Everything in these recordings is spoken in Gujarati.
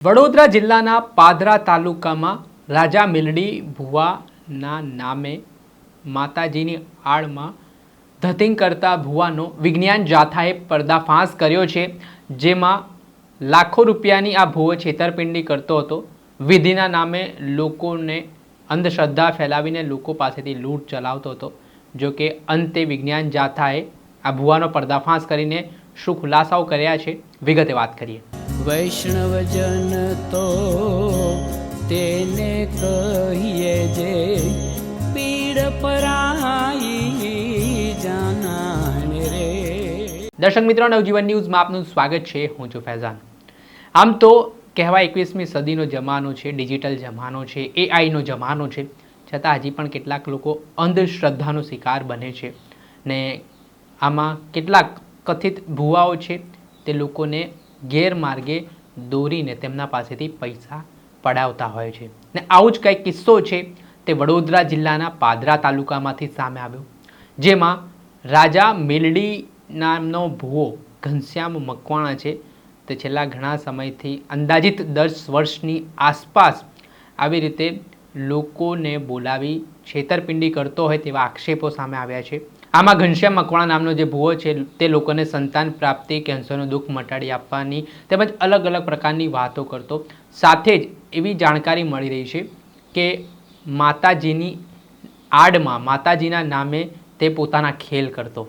વડોદરા જિલ્લાના પાદરા તાલુકામાં રાજા મેલડી ભુવાના નામે માતાજીની આડમાં ધતિંગ કરતા ભુવાનો વિજ્ઞાન જાથાએ પર્દાફાશ કર્યો છે, જેમાં લાખો રૂપિયાની આ ભુવો છેતરપિંડી કરતો હતો। વિધિના નામે લોકોને અંધશ્રદ્ધા ફેલાવીને લોકો પાસેથી લૂંટ ચલાવતો હતો। જો કે અંતે વિજ્ઞાન જાથાએ આ ભુવાનો પર્દાફાશ કરીને શું ખુલાસાઓ કર્યા છે, વિગતે વાત કરીએ। વૈષ્ણવજન તો તેને કહીએ જે પીડ પરાઈ જાનાને રે। દર્શક મિત્રો, નવજીવન ન્યૂઝમાં આપનું સ્વાગત છે। હું છું ફૈઝાન। આમ તો કહેવાય 21મી સદીનો જમાનો છે, ડિજિટલ જમાનો છે, એઆઈનો જમાનો છે, છતાં હજી પણ કેટલાક લોકો અંધશ્રદ્ધાનો શિકાર બને છે ને આમાં કેટલાક કથિત ભુવાઓ છે તે લોકોને ગેરમાર્ગે દોરીને તેમના પાસેથી પૈસા પડાવતા હોય છે ને આવું જ કંઈક કિસ્સો છે તે વડોદરા જિલ્લાના પાદરા તાલુકામાંથી સામે આવ્યો, જેમાં રાજા મેલડી નામનો ભુવો ઘનશ્યામ મકવાણા છે તે છેલ્લા ઘણા સમયથી અંદાજિત 10 વર્ષની આસપાસ આવી રીતે લોકોને બોલાવી છેતરપિંડી કરતો હોય તેવા આક્ષેપો સામે આવ્યા છે। આમાં ઘનશ્યામ મકવાણા નામનો જે ભુવો છે તે લોકોને સંતાન પ્રાપ્તિ, કેન્સરનું દુઃખ મટાડી આપવાની તેમજ અલગ અલગ પ્રકારની વાતો કરતો। સાથે જ એવી જાણકારી મળી રહી છે કે માતાજીની આડમાં માતાજીના નામે તે પોતાના ખેલ કરતો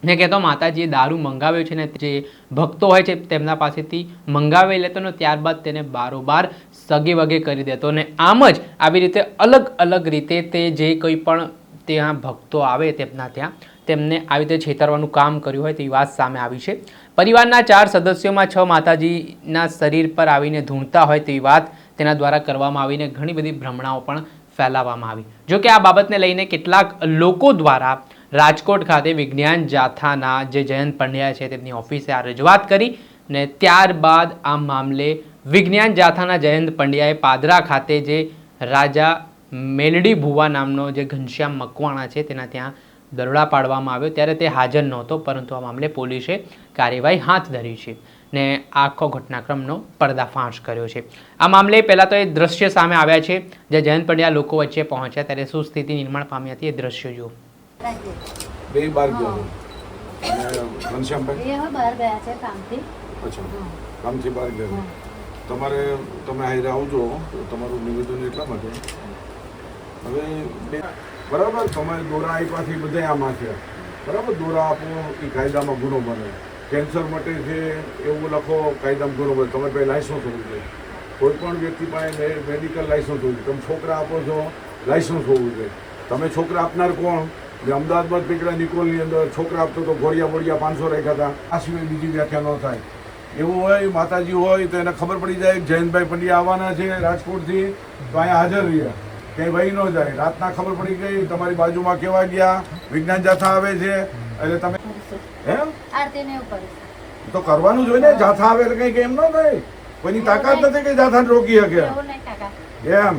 ને કહેતો માતાજીએ દારૂ મંગાવ્યો છે ને જે ભક્તો હોય છે તેમના પાસેથી મંગાવી લેતો ને ત્યારબાદ તેને બારોબાર સગે વગે કરી દેતો ને આમ જ આવી રીતે અલગ અલગ રીતે તે જે કંઈ પણ ત્યાં ભક્તો આવે તેમના ત્યાં તેમને આવી રીતે છેતરવાનું કામ કર્યું હોય તેવી વાત સામે આવી છે। પરિવારના 4 સદસ્યોમાં 6 માતાજીના શરીર પર આવીને ધૂણતા હોય તેવી વાત તેના દ્વારા કરવામાં આવીને ઘણી બધી ભ્રમણાઓ પણ ફેલાવવામાં આવી। જો કે આ બાબતને લઈને કેટલાક લોકો દ્વારા રાજકોટ ખાતે વિજ્ઞાન જાથાના જે જયંત પંડ્યા છે તેમની ઓફિસે આ રજૂઆત કરી ને ત્યારબાદ આ મામલે વિજ્ઞાન જાથાના જયંત પંડ્યાએ પાદરા ખાતે જે રાજા મેલડી ભુવા નામનો જે ઘનશ્યામ મકવાણા છે તેના ત્યાં દરોડા પાડવામાં આવ્યો ત્યારે તે હાજર નહોતો, પરંતુ આ મામલે પોલીસે કાર્યવાહી હાથ ધરી છે ને આખો ઘટનાક્રમનો પર્દાફાશ કર્યો છે। આ મામલે પહેલાં તો એ દ્રશ્ય સામે આવ્યા છે જે જયંત પંડ્યા લોકો વચ્ચે પહોંચ્યા ત્યારે શું સ્થિતિ નિર્માણ પામી હતી એ દ્રશ્ય જુઓ। બે બાર ગયો અને ઘનશ્યામભાઈ એ બહાર ગયા છે કામથી। અચ્છા, કામથી બહાર ગયા। તમારે તમે હાઈરે આવજો તો તમારું નિવેદન એટલા માટે હવે બરાબર તમારે દોરા આપ્યાથી બધા આમાં છે બરાબર, દોરા આપો એ કાયદામાં ગુનો બને, કેન્સર માટે છે એવું લખો કાયદામાં ગુનો બને, તમારે પાસે લાયસન્સ હોવું જોઈએ, કોઈ પણ વ્યક્તિ પાસે મેડિકલ લાયસન્સ હોવું જોઈએ, તમે છોકરા આપો છો લાયસન્સ હોવું જોઈએ। તમે છોકરા આપનાર કોણ? જે અમદાવાદમાં પીકડા નિકોલની અંદર છોકરા આપતો તો ઘોડિયા બોડિયા 500 રાખ્યા હતા, આ સિવાય બીજી વ્યાખ્યા ન થાય। એવું હોય માતાજી હોય તો એને ખબર પડી જાય જયંતભાઈ પંડ્યા આવવાના છે રાજકોટથી તો અહીંયા હાજર રહ્યા, કંઈ વહી ન જાય। રાતના ખબર પડી ગઈ તમારી બાજુમાં કેવા ગયા વિજ્ઞાન જાથા આવે છે એટલે તમે તો કરવાનું જ હોય ને, જાથા આવે એટલે કંઈ એમ ન થાય, કોઈની તાકાત નથી કે જાથાને રોકી શકે એમ।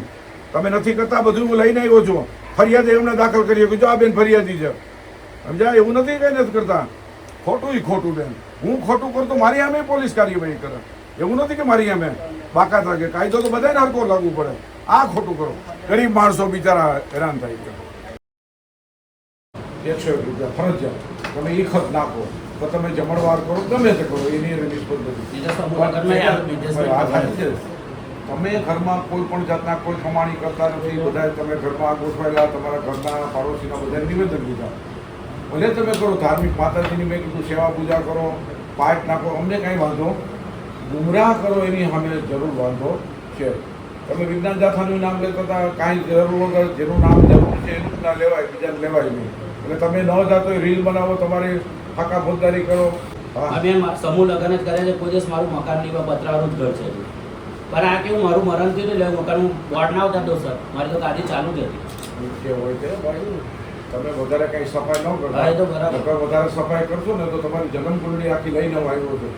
તમે નથી કરતા, બધું લઈને આવ્યો છો, ફરિયાદ એમને દાખલ કરી શકો છો, આ બેન ફરિયાદી છે સમજ્યા, એવું નથી કંઈ નથી કરતા, ખોટું બેન, હું ખોટું કરતો મારી સામે પોલીસ કાર્યવાહી કરે, એવું નથી કે મારી સામે બાકાત રાખે, કાયદો તો બધાને હરકો લાગુ પડે। આ ખોટું કરો, ગરીબ માણસો બિચારા હેરાન થાય છે। 101 રૂપિયા ફરજિયાત તમે એ ખત નાખો તો તમે જમણવાર કરો ગમે તે કરો એની પદ્ધતિ। તમે ઘરમાં કોઈ પણ જાતના કોઈ કમાણી કરતા નથી, બધા તમે ઘરમાં ગોઠવાયેલા તમારા ઘરના પાડોશીના બધા નિવેદન દીધા, ભલે તમે કરો ધાર્મિક માતાજીની મેં કીધું સેવા પૂજા કરો, પાઠ નાખો, અમને કાંઈ વાંધો, ગુમરાહ કરો એની સામે જરૂર વાંધો છે। તમે વિજ્ઞાન જાથાનું નામ લેતા હતા, કાંઈ જરૂર વગર જેનું નામ જરૂર છે એનું ના લેવાય, બીજાને લેવાય નહીં, એટલે તમે ન જાતો રીલ બનાવો, તમારી ફાંકા ફોજદારી કરો। સમૂહ લગ્ન જ કરે છે, કોઈ દિવસ મારું મકાન નહીં પતરાવાળું જ ઘર છે, પણ આ કેવું મારું મરણ થયું એટલે મકાન બોર્ડ ના આવતા સર, મારી તો ગાડી ચાલુ જ હતી। જે હોય તે ભાઈ તમે વધારે કંઈ સફાઈ ન કરતા, વધારે સફાઈ કરશો ને તો તમારી જન્મકુંડળી આખી લઈને આવ્યો હતો,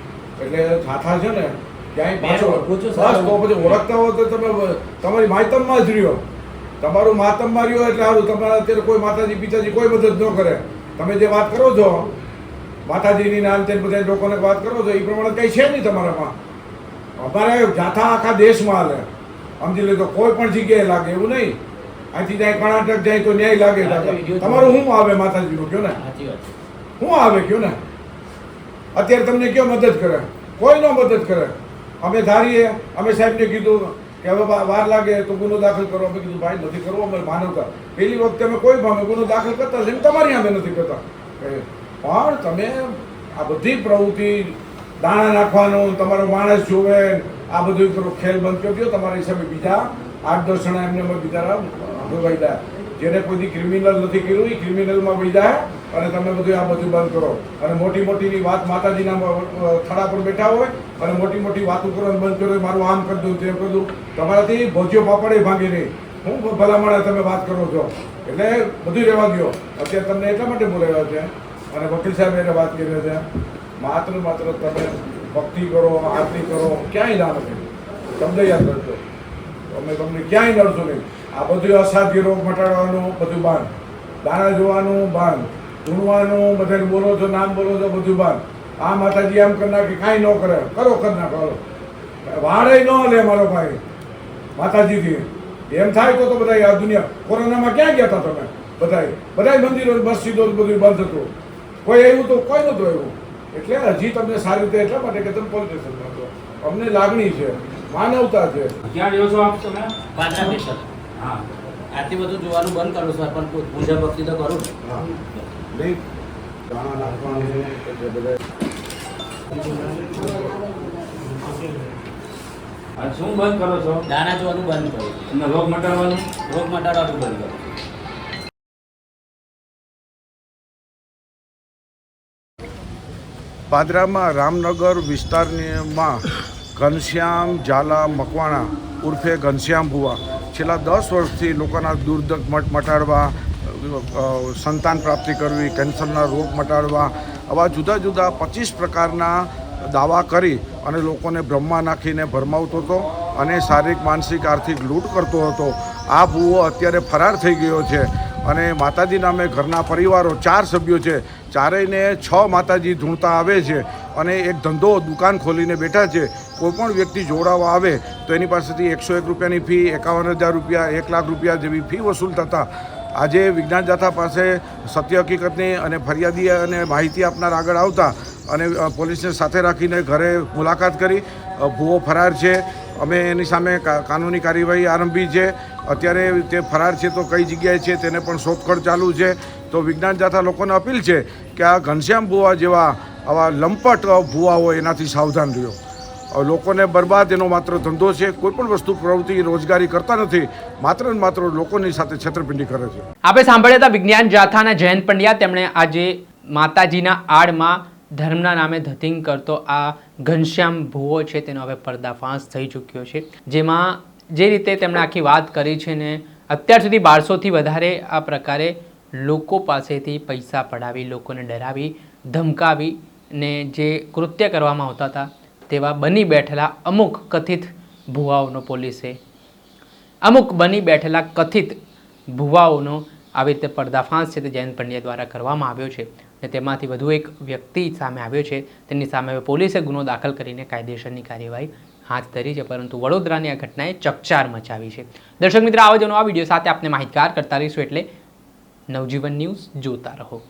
એટલે જાથા છે ને ક્યાંય પાછો બસ તો પછી ઓળખતા હો તો તમે તમારી માતમમાં જ રહ્યો, તમારું માતમમાં રહ્યો એટલે સારું, તમારે અત્યારે કોઈ માતાજી પિતાજી કોઈ મદદ ન કરે, તમે જે વાત કરો છો માતાજીની નામ તે બધા લોકોને વાત કરો છો એ પ્રમાણે કંઈ છે નહીં તમારામાં, અમારે જાથા આખા દેશમાં હાલે, સમજી લે તો કોઈ પણ જગ્યાએ લાગે એવું નહીં. અહીંથી જાય કર્ણાટક જાય તો ન્યાય લાગે. તમારું શું આવે માતાજીનું કયો ને, સાચી વાત છે. શું આવે કયો ને. અત્યારે તમને કયો મદદ કરે? કોઈ નો મદદ કરે. અમે ધારીએ, અમે સાહેબને કીધું કે હવે વાર લાગે તો ગુનો દાખલ કરો. અમે કીધું ભાઈ નથી કરવો, અમે માનવતા. પેલી વખતે અમે કોઈ અમે ગુનો દાખલ કરતા છે, તમારી અમે નથી કરતા. પણ તમે આ બધી પ્રવૃત્તિ દાણા નાખવાનું, તમારો માણસ જોવે, આ બધું કરો, ખેલ બંધ કરી દો. તમારા હિસાબે બીજા 8-10 જણા એમને અમે બિચારા વૈદા, જેને કોઈ ક્રિમિનલ નથી કર્યું એ ક્રિમિનલમાં વૈદા, અને તમે બધું આ બધું બંધ કરો. અને મોટી મોટીની વાત માતાજીના થડા પર બેઠા હોય અને મોટી મોટી વાતો કરવાનું બંધ કરો. મારું આમ કરી દઉં, તેમ કરી દઉં. તમારાથી ભોજ્યો પાપડે ભાંગે નહીં. હું ભલામણ તમે વાત કરો છો એટલે બધું રહેવા દો. અત્યારે તમને એટલા માટે બોલાવ્યા છે અને વકીલ સાહેબ એને વાત કરી રહ્યા છે, માત્ર તમે ભક્તિ કરો, આરતી કરો, ક્યાંય ના નથી. શબ્દ યાદ કરજો, અમે તમને ક્યાંય નડશું નહીં. આ બધું અસાધ્ય રોગ મટાડવાનું બધું બાંધ, દાણા જોવાનું બાંધ, ધૂણવાનું, બધાને બોલો છો, નામ બોલો છો, બધું બાંધ. આ માતાજી એમ કરી નાખે, કાંઈ ન કરે, કરો કરી નાખો. વાળે ન લે મારો ભાઈ માતાજીથી. એમ થાય તો બધા આ દુનિયા કોરોનામાં ક્યાં ગયા હતા તમે? બધા મંદિરો, મસ્જિદો બધું બંધ હતું. કોઈ આવ્યું તો કોઈ નહોતું આવ્યું. એટલે હજી તમને સારી રીતે એટલા માટે કે તમે પોલીસ સ્ટેશનમાં છો. અમને લાગણી છે, માનવતા છે. ક્યાં રહ્યો છો આપ તમે? પાદરા સ્ટેશન. હા, આથી બધું જોવાનું બંધ કરું સર, પણ પૂજા ભક્તિ તો કરું. હા, નહીં દાણા નાખવાનું એટલે બધા શું બંધ કરો છો? દાણા જોવાનું બંધ કરું. અને રોગ મટાડવાનું? રોગ મટાડવાનું બંધ કરું. પાદરામાં રામનગર વિસ્તારમાં ઘનશ્યામ ઝાલા મકવાણા ઉર્ફે ઘનશ્યામ ભુવા છેલ્લા 10 વર્ષથી લોકોના દુર્દક મટાડવા, સંતાન પ્રાપ્તિ કરવી, કેન્સરના રોગ મટાડવા, આવા જુદા જુદા 25 પ્રકારના દાવા કરી અને લોકોને બ્રહ્મા નાખીને ભરમાવતો હતો અને શારીરિક, માનસિક, આર્થિક લૂંટ કરતો હતો. આ ભૂવો અત્યારે ફરાર થઈ ગયો છે અને માતાજી નામે ઘરના પરિવારો 4 સભ્યો છે, ચારેયને 6 માતાજી ધૂણતા આવે છે અને એક ધંધો, દુકાન ખોલીને બેઠા છે. કોઈ પણ વ્યક્તિ જોડાવા આવે તો એની પાસેથી 101 રૂપિયાની ફી, 51,000 રૂપિયા, 1 લાખ રૂપિયા જેવી ફી વસૂલ થતા. આજે વિજ્ઞાન જાથા પાસે સત્ય હકીકતની અને ફરિયાદી અને માહિતી આપનાર આગળ આવતા અને પોલીસને સાથે રાખીને ઘરે મુલાકાત કરી. ભૂવો ફરાર છે. અમે એની સામે કાનૂની કાર્યવાહી આરંભી છે. અત્યારે તે ફરાર છે તો કઈ જગ્યાએ છે તેને પણ શોધખોળ ચાલુ છે. તો વિજ્ઞાન જાથા લોકોને અપીલ છે કે આ ઘનશ્યામ ભુવા જેવા આવા લંપટ ભુવા હોય એનાથી સાવધાન રહ્યો. લોકોને બરબાદ એનો માત્ર ધંધો છે. કોઈ પણ વસ્તુ, પ્રવૃત્તિ, રોજગારી કરતા નથી. માત્ર ને માત્ર લોકોની સાથે છેતરપિંડી કરે છે. આપણે સાંભળ્યા હતા વિજ્ઞાન જાથાના જયંત પંડ્યા. તેમણે આજે માતાજીના આડમાં ધર્મના નામે ધતિંગ કરતો આ ઘનશ્યામ ભુવો છે તેનો હવે પર્દાફાશ થઈ ચૂક્યો છે. જેમાં જે રીતે તેમણે આખી વાત કરી છે ને અત્યાર સુધી 1200થી વધારે આ પ્રકારે લોકો પાસેથી પૈસા પડાવી, લોકોને ડરાવી, ધમકાવી ને જે કૃત્ય કરવામાં આવતા હતા તેવા બની બેઠેલા અમુક કથિત ભુવાઓનો પોલીસે, અમુક બની બેઠેલા કથિત ભુવાઓનો આવી રીતે પર્દાફાશ છે તે જયંત પંડ્યા દ્વારા કરવામાં આવ્યો છે. અને તેમાંથી વધુ એક વ્યક્તિ સામે આવ્યો છે. તેની સામે હવે પોલીસે ગુનો દાખલ કરીને કાયદેસરની કાર્યવાહી હાથ ધરી છે. પરંતુ વડોદરાની આ ઘટનાએ ચકચાર મચાવી છે. દર્શક મિત્રો, આવો જ આ વિડીયો સાથે આપને માહિતગાર કરતા રહીશું, એટલે નવજીવન ન્યૂઝ જોતા રહો.